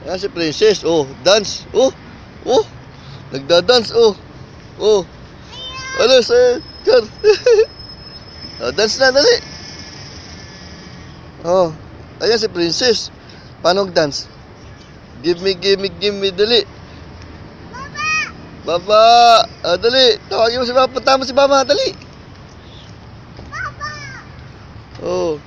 Ayan si Princess. Oh, dance. Oh. Oh. Nagda-dance. Oh. Oh. Ano sa Char? Oh, dance na, dali. Oh. Ayan si Princess. Paano mag-dance? Give me, dali. Baba! Ah, dali. Tawagin mo si Mama. Punta mo si Mama, dali. Oh.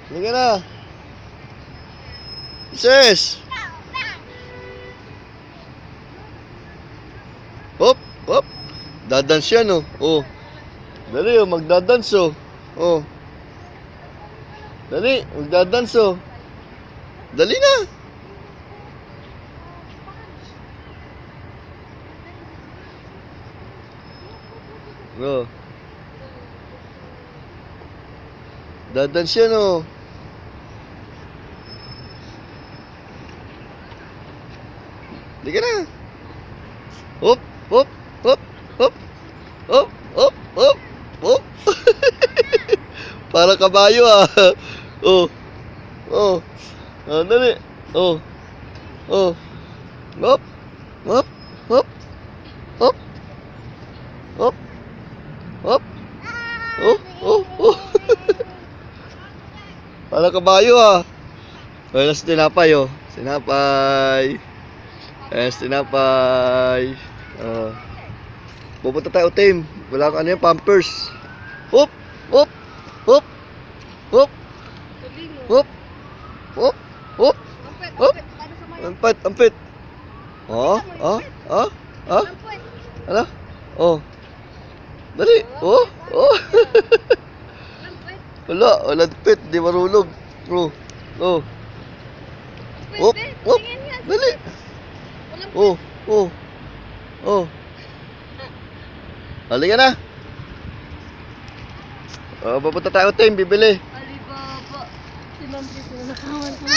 Halika na. Sis! Hop, hop. Dadance yan, oh. Oh. Dali, oh. Magdadance, oh. Oh. Dali, magdadance, oh. Dali na. Oh. Dadance yan, oh. Halika na. Hop, hop, hop, hop. Hop, hop, hop, hop. Para kabayo, ah. Oh. Oh. Ah, dali. Oh. Oh. Hop. Hop. Hop. Hop. Hop. Hop. Oh. Oh. Oh. Para kabayo, ah. Ayun si tinapay, oh. Tinapay. Ayun si tinapay. Oh. Pupunta tayo, team. Wala ka ano yan, Pampers. Hop. Hop. Hop. Hop. Hop. Hop. Hop. Hop. Ampit, ampit. Oh, oh, oh, oh. Ano? Oh. Dali. Oh, oh. Wala pit, di marulog. Oh. Oh. Hop, hop. Dali. Oh, oh. Oh. Halika na. Oh, pupunta tayo, team, bibili. Alibaba. Si Ma'am Chris na nakawan ko.